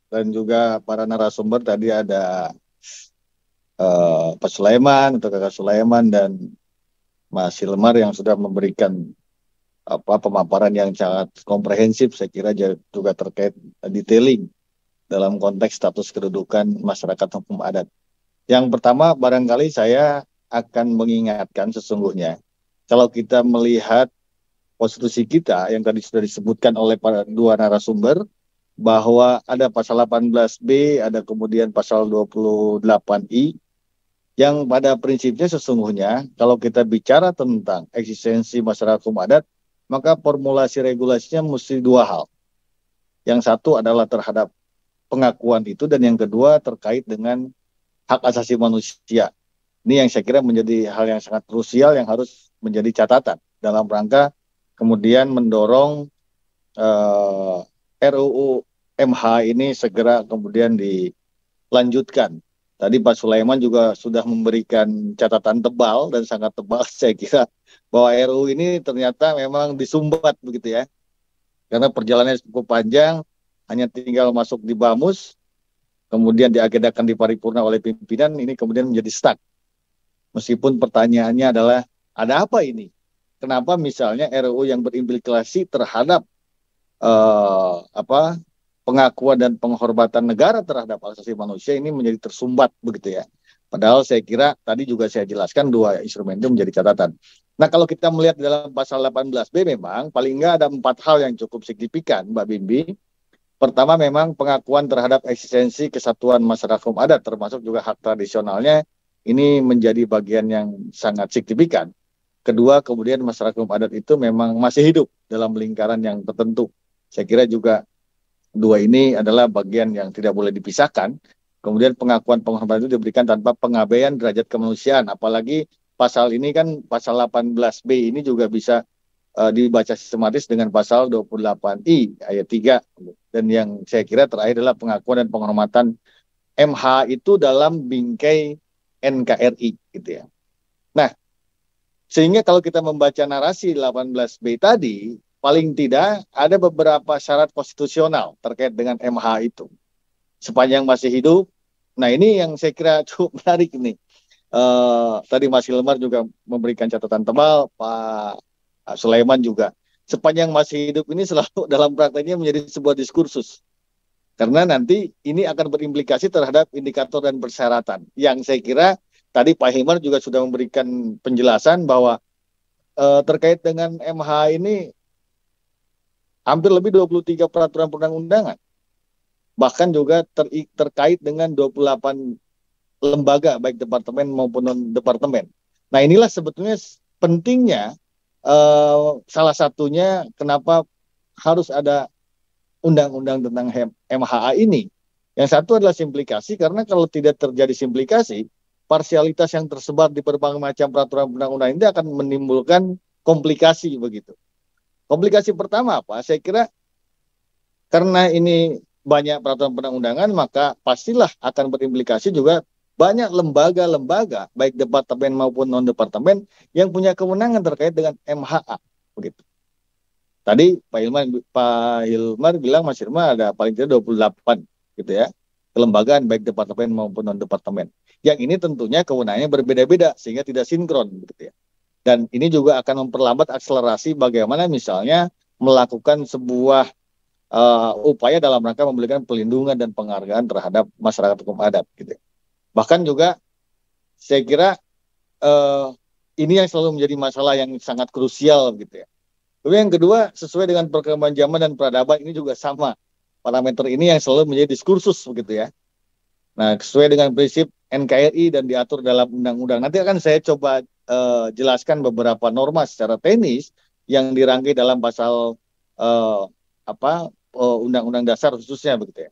dan juga para narasumber tadi ada Pak Sulaiman atau Kakak Sulaiman dan Mas Hilmar yang sudah memberikan pemaparan yang sangat komprehensif, saya kira juga terkait detailing dalam konteks status kedudukan masyarakat hukum adat. Yang pertama, barangkali saya akan mengingatkan sesungguhnya, kalau kita melihat konstitusi kita yang tadi sudah disebutkan oleh para dua narasumber, bahwa ada pasal 18B, ada kemudian pasal 28I, yang pada prinsipnya sesungguhnya kalau kita bicara tentang eksistensi masyarakat hukum adat, maka formulasi regulasinya mesti dua hal. Yang satu adalah terhadap pengakuan itu, dan yang kedua terkait dengan hak asasi manusia. Ini yang saya kira menjadi hal yang sangat krusial yang harus menjadi catatan dalam rangka kemudian mendorong RUU MH ini segera kemudian dilanjutkan. Tadi Pak Sulaiman juga sudah memberikan catatan tebal dan sangat tebal, saya kira, bahwa RUU ini ternyata memang disumbat begitu ya. Karena perjalanannya cukup panjang, hanya tinggal masuk di Bamus, kemudian diagendakan di paripurna oleh pimpinan, ini kemudian menjadi stuck. Meskipun pertanyaannya adalah, ada apa ini? Kenapa misalnya RUU yang berimplikasi terhadap pengakuan dan penghormatan negara terhadap hak asasi manusia ini menjadi tersumbat begitu ya. Padahal saya kira tadi juga saya jelaskan dua instrumen itu menjadi catatan. Nah, kalau kita melihat dalam pasal 18B memang paling nggak ada 4 hal yang cukup signifikan, Mbak Bimbi. Pertama memang pengakuan terhadap eksistensi kesatuan masyarakat hukum adat, termasuk juga hak tradisionalnya, ini menjadi bagian yang sangat signifikan. Kedua, kemudian masyarakat hukum adat itu memang masih hidup dalam lingkaran yang tertentu. Saya kira juga dua ini adalah bagian yang tidak boleh dipisahkan. Kemudian pengakuan penghormatan itu diberikan tanpa pengabaian derajat kemanusiaan. Apalagi pasal ini kan, pasal 18B ini juga bisa dibaca sistematis dengan pasal 28I ayat 3. Dan yang saya kira terakhir adalah pengakuan dan penghormatan MH itu dalam bingkai NKRI gitu ya. Nah, sehingga kalau kita membaca narasi 18B tadi, paling tidak ada beberapa syarat konstitusional terkait dengan MH itu. Sepanjang masih hidup, nah ini yang saya kira cukup menarik ini. Tadi Mas Hilmar juga memberikan catatan tebal, Pak Sulaiman juga. Sepanjang masih hidup ini selalu dalam prakteknya menjadi sebuah diskursus. Karena nanti ini akan berimplikasi terhadap indikator dan persyaratan. Yang saya kira tadi Pak Hilmar juga sudah memberikan penjelasan bahwa terkait dengan MH ini hampir lebih 23 peraturan perundang-undangan. Bahkan juga terkait dengan 28 lembaga, baik departemen maupun non-departemen. Nah, inilah sebetulnya pentingnya salah satunya kenapa harus ada undang-undang tentang MHA ini. Yang satu adalah simplikasi, karena kalau tidak terjadi simplikasi, parsialitas yang tersebar di berbagai macam peraturan undang-undang ini akan menimbulkan komplikasi begitu. Komplikasi pertama apa? Saya kira karena ini banyak peraturan perundang-undangan, maka pastilah akan berimplikasi juga banyak lembaga-lembaga, baik departemen maupun non-departemen, yang punya kewenangan terkait dengan MHA. Begitu. Tadi Pak Hilmar bilang, Mas Hilmar, ada paling tidak 28 gitu ya, kelembagaan baik departemen maupun non-departemen. Yang ini tentunya kewenangannya berbeda-beda sehingga tidak sinkron gitu ya. Dan ini juga akan memperlambat akselerasi bagaimana misalnya melakukan sebuah upaya dalam rangka memberikan perlindungan dan penghargaan terhadap masyarakat hukum adat gitu. Bahkan juga saya kira ini yang selalu menjadi masalah yang sangat krusial gitu ya. Lalu yang kedua, sesuai dengan perkembangan zaman dan peradaban, ini juga sama. Parameter ini yang selalu menjadi diskursus begitu ya. Nah, sesuai dengan prinsip NKRI dan diatur dalam undang-undang. Nanti akan saya coba jelaskan beberapa norma secara teknis yang dirangkai dalam pasal undang-undang dasar khususnya begitu ya.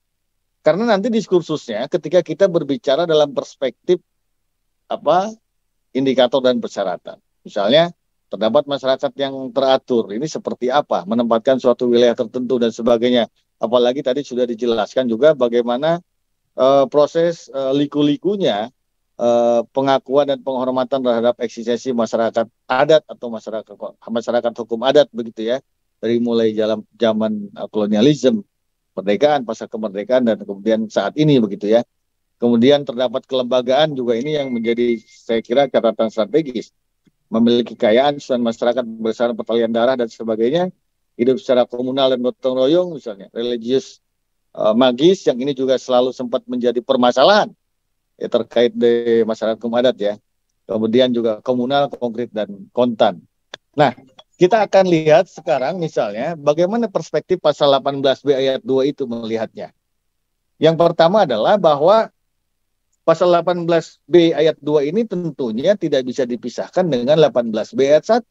Karena nanti diskursusnya ketika kita berbicara dalam perspektif indikator dan persyaratan. Misalnya terdapat masyarakat yang teratur, ini seperti apa, menempatkan suatu wilayah tertentu dan sebagainya. Apalagi tadi sudah dijelaskan juga bagaimana proses liku-likunya pengakuan dan penghormatan terhadap eksistensi masyarakat adat atau masyarakat hukum adat begitu ya, dari mulai zaman kolonialisme kemerdekaan, pasca kemerdekaan, dan kemudian saat ini begitu ya. Kemudian terdapat kelembagaan juga ini yang menjadi saya kira catatan strategis. Memiliki kekayaan dan masyarakat berdasarkan peralihan darah dan sebagainya, hidup secara komunal dan gotong royong misalnya, religius magis yang ini juga selalu sempat menjadi permasalahan ya, terkait di masyarakat hukum adat ya. Kemudian juga komunal, konkret, dan kontan. Nah, kita akan lihat sekarang misalnya bagaimana perspektif pasal 18B ayat 2 itu melihatnya. Yang pertama adalah bahwa pasal 18B ayat 2 ini tentunya tidak bisa dipisahkan dengan 18B ayat 1.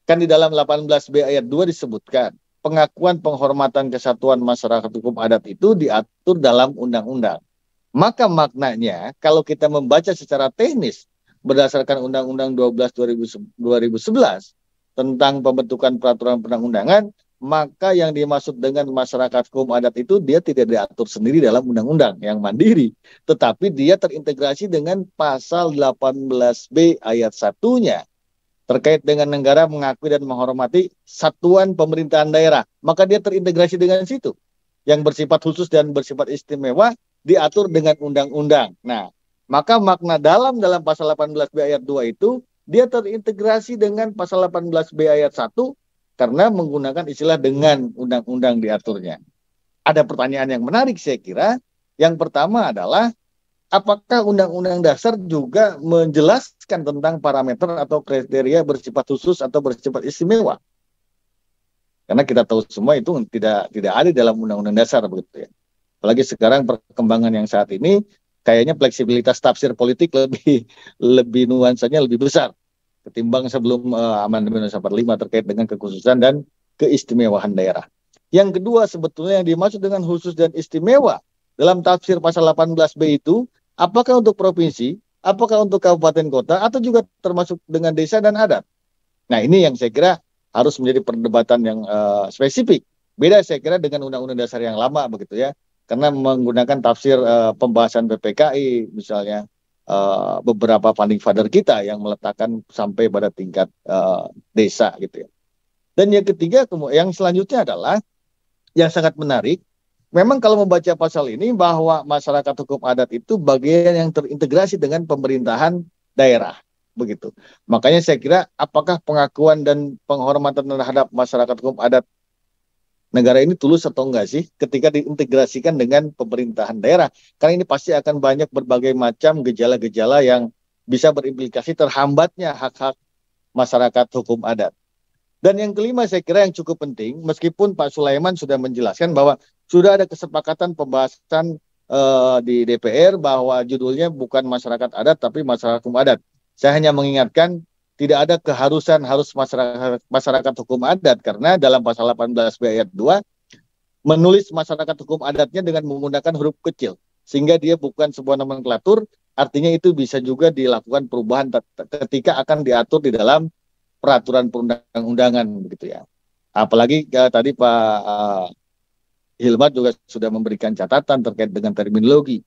Kan di dalam 18B ayat 2 disebutkan pengakuan penghormatan kesatuan masyarakat hukum adat itu diatur dalam undang-undang. Maka maknanya kalau kita membaca secara teknis berdasarkan Undang-Undang 12 2011 tentang pembentukan peraturan perundang-undangan, maka yang dimaksud dengan masyarakat hukum adat itu dia tidak diatur sendiri dalam undang-undang yang mandiri, tetapi dia terintegrasi dengan pasal 18B ayat 1-nya terkait dengan negara mengakui dan menghormati satuan pemerintahan daerah. Maka dia terintegrasi dengan situ. Yang bersifat khusus dan bersifat istimewa diatur dengan undang-undang. Nah, maka makna dalam pasal 18B ayat 2 itu dia terintegrasi dengan pasal 18B ayat 1 karena menggunakan istilah dengan undang-undang diaturnya. Ada pertanyaan yang menarik saya kira. Yang pertama adalah apakah Undang-Undang Dasar juga menjelaskan tentang parameter atau kriteria bersifat khusus atau bersifat istimewa? Karena kita tahu semua itu tidak ada dalam Undang-Undang Dasar begitu ya. Apalagi sekarang perkembangan yang saat ini kayaknya fleksibilitas tafsir politik lebih nuansanya lebih besar ketimbang sebelum amandemen 45 terkait dengan kekhususan dan keistimewaan daerah. Yang kedua sebetulnya yang dimaksud dengan khusus dan istimewa dalam tafsir pasal 18B itu apakah untuk provinsi, apakah untuk kabupaten kota atau juga termasuk dengan desa dan adat. Nah, ini yang saya kira harus menjadi perdebatan yang spesifik. Beda saya kira dengan Undang-Undang Dasar yang lama begitu ya. Karena menggunakan tafsir pembahasan PPKI misalnya beberapa founding father kita yang meletakkan sampai pada tingkat desa gitu ya. Dan yang ketiga, yang selanjutnya adalah yang sangat menarik. Memang kalau membaca pasal ini bahwa masyarakat hukum adat itu bagian yang terintegrasi dengan pemerintahan daerah begitu. Makanya saya kira apakah pengakuan dan penghormatan terhadap masyarakat hukum adat negara ini tulus atau enggak sih ketika diintegrasikan dengan pemerintahan daerah. Karena ini pasti akan banyak berbagai macam gejala-gejala yang bisa berimplikasi terhambatnya hak-hak masyarakat hukum adat. Dan yang kelima saya kira yang cukup penting, meskipun Pak Sulaiman sudah menjelaskan bahwa sudah ada kesepakatan pembahasan di DPR bahwa judulnya bukan masyarakat adat tapi masyarakat hukum adat. Saya hanya mengingatkan tidak ada keharusan harus masyarakat hukum adat karena dalam pasal 18B ayat 2 menulis masyarakat hukum adatnya dengan menggunakan huruf kecil sehingga dia bukan sebuah nomenklatur, artinya itu bisa juga dilakukan perubahan ketika akan diatur di dalam peraturan perundang-undangan begitu ya. Apalagi tadi Pak Hilmat juga sudah memberikan catatan terkait dengan terminologi.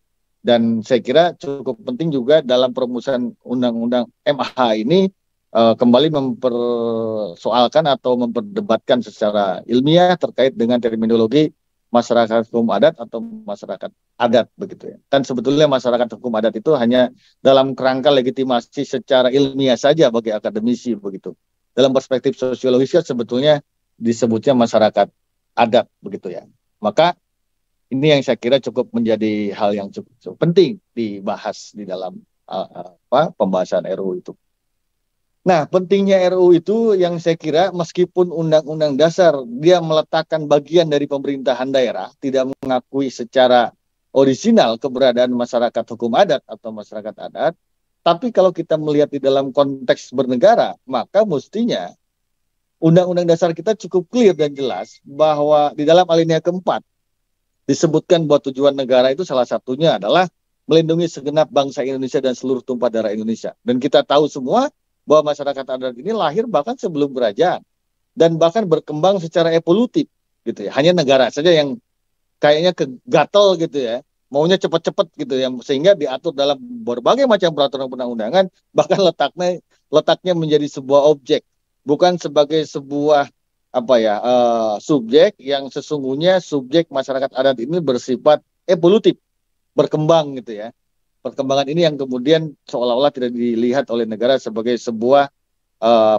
Dan saya kira cukup penting juga dalam perumusan undang-undang MH ini kembali mempersoalkan atau memperdebatkan secara ilmiah terkait dengan terminologi masyarakat hukum adat atau masyarakat adat begitu ya. Kan sebetulnya masyarakat hukum adat itu hanya dalam kerangka legitimasi secara ilmiah saja bagi akademisi begitu. Dalam perspektif sosiologis kan sebetulnya disebutnya masyarakat adat begitu ya. Maka ini yang saya kira cukup menjadi hal yang cukup penting dibahas di dalam pembahasan RUU itu. Nah, pentingnya RUU itu yang saya kira meskipun Undang-Undang Dasar dia meletakkan bagian dari pemerintahan daerah, tidak mengakui secara orisinal keberadaan masyarakat hukum adat atau masyarakat adat, tapi kalau kita melihat di dalam konteks bernegara, maka mestinya Undang-Undang Dasar kita cukup clear dan jelas bahwa di dalam alinea keempat disebutkan bahwa tujuan negara itu salah satunya adalah melindungi segenap bangsa Indonesia dan seluruh tumpah darah Indonesia. Dan kita tahu semua bahwa masyarakat adat ini lahir bahkan sebelum kerajaan dan bahkan berkembang secara evolutif gitu ya. Hanya negara saja yang kayaknya kegatel gitu ya, maunya cepat-cepat gitu ya, sehingga diatur dalam berbagai macam peraturan perundang-undangan, bahkan letaknya menjadi sebuah objek, bukan sebagai sebuah subjek yang sesungguhnya subjek masyarakat adat ini bersifat evolutif, berkembang gitu ya. Perkembangan ini yang kemudian seolah-olah tidak dilihat oleh negara sebagai sebuah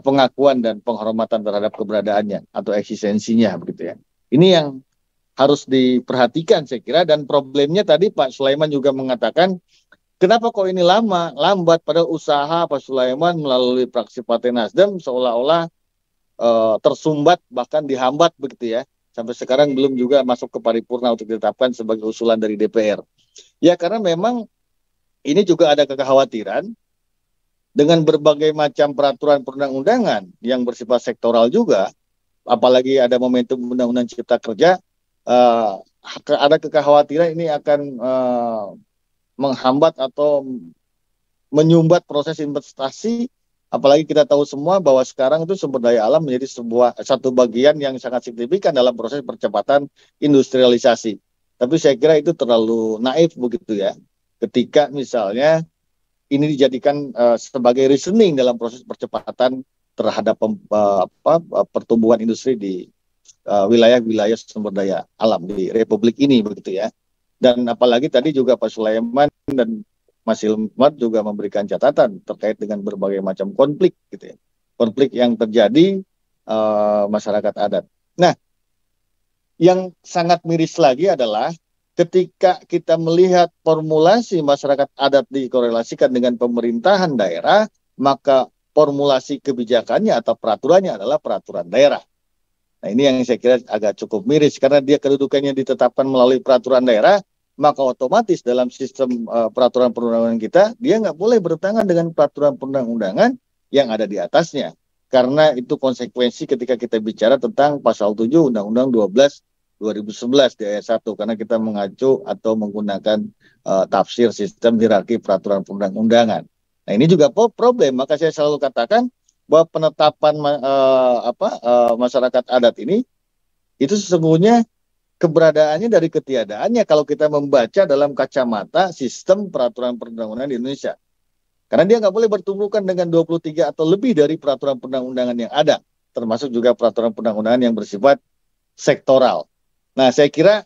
pengakuan dan penghormatan terhadap keberadaannya atau eksistensinya begitu ya. Ini yang harus diperhatikan saya kira, dan problemnya tadi Pak Sulaiman juga mengatakan kenapa kok ini lambat pada usaha Pak Sulaiman melalui fraksi Partai Nasdem seolah-olah tersumbat bahkan dihambat begitu ya. Sampai sekarang belum juga masuk ke paripurna untuk ditetapkan sebagai usulan dari DPR. Ya karena memang ini juga ada kekhawatiran dengan berbagai macam peraturan perundang-undangan yang bersifat sektoral juga, apalagi ada momentum Undang-Undang Cipta Kerja, ada kekhawatiran ini akan menghambat atau menyumbat proses investasi, apalagi kita tahu semua bahwa sekarang itu sumber daya alam menjadi satu bagian yang sangat signifikan dalam proses percepatan industrialisasi. Tapi saya kira itu terlalu naif begitu ya, ketika misalnya ini dijadikan sebagai reasoning dalam proses percepatan terhadap pertumbuhan industri di wilayah-wilayah sumber daya alam di Republik ini begitu ya. Dan apalagi tadi juga Pak Sulaiman dan Mas Hilmar juga memberikan catatan terkait dengan berbagai macam konflik gitu ya. Konflik yang terjadi masyarakat adat. Nah, yang sangat miris lagi adalah ketika kita melihat formulasi masyarakat adat dikorelasikan dengan pemerintahan daerah, maka formulasi kebijakannya atau peraturannya adalah peraturan daerah. Nah ini yang saya kira agak cukup miris, karena dia kedudukannya ditetapkan melalui peraturan daerah, maka otomatis dalam sistem peraturan perundang-undangan kita, dia nggak boleh bertentangan dengan peraturan perundang-undangan yang ada di atasnya. Karena itu konsekuensi ketika kita bicara tentang pasal 7 Undang-Undang 12 2011 di ayat 1, karena kita mengacu atau menggunakan tafsir sistem hierarki peraturan perundang-undangan. Nah ini juga problem, maka saya selalu katakan bahwa penetapan masyarakat adat ini itu sesungguhnya keberadaannya dari ketiadaannya kalau kita membaca dalam kacamata sistem peraturan perundang-undangan di Indonesia. Karena dia nggak boleh bertumbukan dengan 23 atau lebih dari peraturan perundang-undangan yang ada, termasuk juga peraturan perundang-undangan yang bersifat sektoral. Nah, saya kira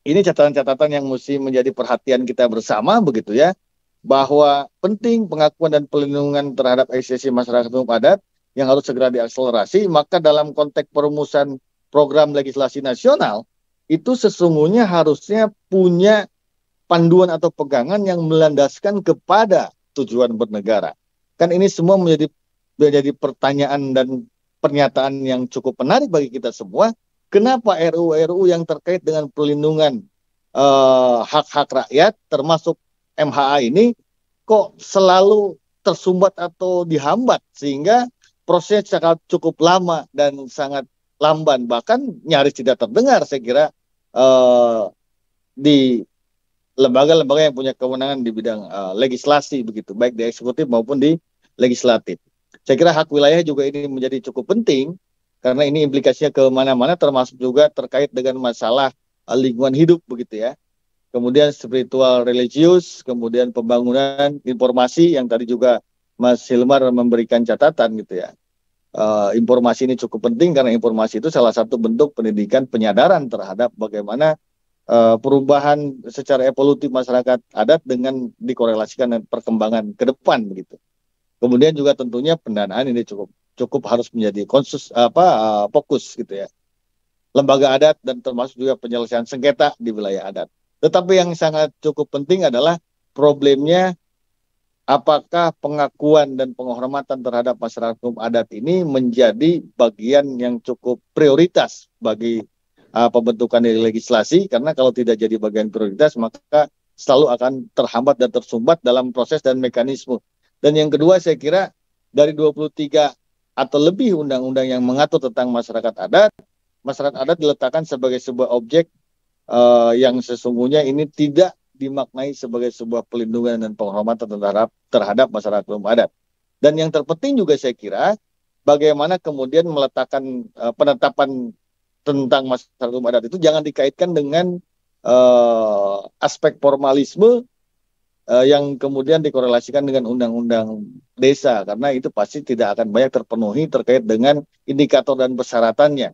ini catatan-catatan yang mesti menjadi perhatian kita bersama begitu ya, bahwa penting pengakuan dan pelindungan terhadap eksistensi masyarakat hukum adat yang harus segera diakselerasi. Maka dalam konteks perumusan program legislasi nasional itu sesungguhnya harusnya punya panduan atau pegangan yang melandaskan kepada tujuan bernegara. Kan ini semua menjadi pertanyaan dan pernyataan yang cukup menarik bagi kita semua. Kenapa RUU yang terkait dengan perlindungan hak-hak rakyat termasuk MHA ini kok selalu tersumbat atau dihambat, sehingga prosesnya cukup lama dan sangat lamban, bahkan nyaris tidak terdengar saya kira di lembaga-lembaga yang punya kewenangan di bidang legislasi begitu, baik di eksekutif maupun di legislatif. Saya kira hak wilayah juga ini menjadi cukup penting karena ini implikasinya ke mana-mana, termasuk juga terkait dengan masalah lingkungan hidup begitu ya. Kemudian spiritual religius, kemudian pembangunan informasi yang tadi juga Mas Hilmar memberikan catatan gitu ya. Informasi ini cukup penting karena informasi itu salah satu bentuk pendidikan penyadaran terhadap bagaimana perubahan secara evolutif masyarakat adat dengan dikorelasikan dengan perkembangan ke depan begitu. Kemudian juga tentunya pendanaan ini cukup harus menjadi fokus gitu ya. Lembaga adat dan termasuk juga penyelesaian sengketa di wilayah adat. Tetapi yang sangat cukup penting adalah problemnya apakah pengakuan dan penghormatan terhadap masyarakat hukum adat ini menjadi bagian yang cukup prioritas bagi pembentukan dari legislasi, karena kalau tidak jadi bagian prioritas maka selalu akan terhambat dan tersumbat dalam proses dan mekanisme. Dan yang kedua saya kira dari 23 atau lebih undang-undang yang mengatur tentang masyarakat adat diletakkan sebagai sebuah objek yang sesungguhnya ini tidak dimaknai sebagai sebuah pelindungan dan penghormatan terhadap masyarakat hukum adat. Dan yang terpenting juga saya kira bagaimana kemudian meletakkan penetapan tentang masyarakat hukum adat itu jangan dikaitkan dengan aspek formalisme yang kemudian dikorelasikan dengan undang-undang desa, karena itu pasti tidak akan banyak terpenuhi terkait dengan indikator dan persyaratannya.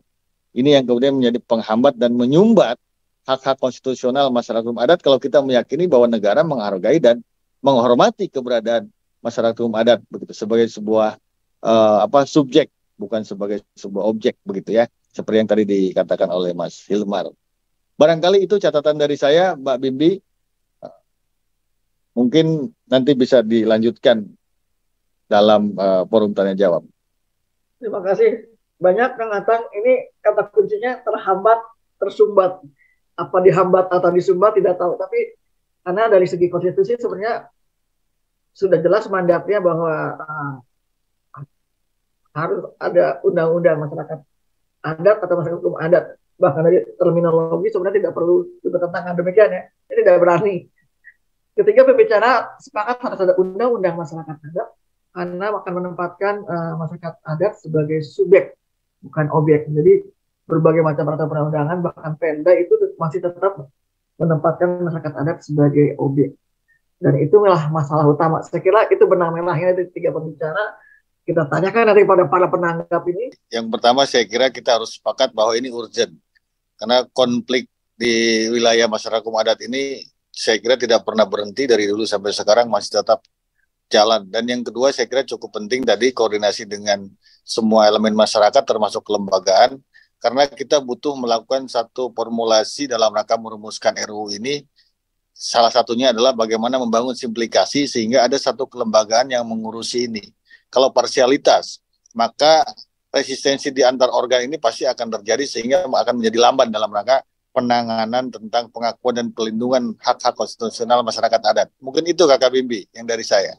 Ini yang kemudian menjadi penghambat dan menyumbat hak-hak konstitusional masyarakat hukum adat kalau kita meyakini bahwa negara menghargai dan menghormati keberadaan masyarakat hukum adat begitu sebagai sebuah subjek, bukan sebagai sebuah objek begitu ya, seperti yang tadi dikatakan oleh Mas Hilmar. Barangkali itu catatan dari saya, Mbak Bimbi. Mungkin nanti bisa dilanjutkan dalam forum tanya jawab. Terima kasih banyak Kang Atang. Ini kata kuncinya terhambat, tersumbat. Apa dihambat atau disumbat tidak tahu. Tapi karena dari segi konstitusi sebenarnya sudah jelas mandatnya bahwa harus ada undang-undang masyarakat adat atau masyarakat hukum adat. Bahkan dari terminologi sebenarnya tidak perlu bertentangan demikian ya. Ini tidak berani. Ketika berbicara sepakat harus ada undang-undang masyarakat adat karena akan menempatkan masyarakat adat sebagai subjek bukan objek. Jadi berbagai macam peraturan perundangan bahkan Pemda itu masih tetap menempatkan masyarakat adat sebagai objek. Dan itulah masalah utama. Saya kira itu benang merahnya dari tiga pembicara. Kita tanyakan daripada para penanggap ini. Yang pertama saya kira kita harus sepakat bahwa ini urgent. Karena konflik di wilayah masyarakat hukum adat ini saya kira tidak pernah berhenti dari dulu sampai sekarang masih tetap jalan. Dan yang kedua saya kira cukup penting tadi koordinasi dengan semua elemen masyarakat termasuk kelembagaan. Karena kita butuh melakukan satu formulasi dalam rangka merumuskan RUU ini. Salah satunya adalah bagaimana membangun simplikasi sehingga ada satu kelembagaan yang mengurusi ini. Kalau parsialitas, maka resistensi di antar organ ini pasti akan terjadi sehingga akan menjadi lamban dalam rangka penanganan tentang pengakuan dan pelindungan hak-hak konstitusional masyarakat adat. Mungkin itu Kakak Bimbi yang dari saya.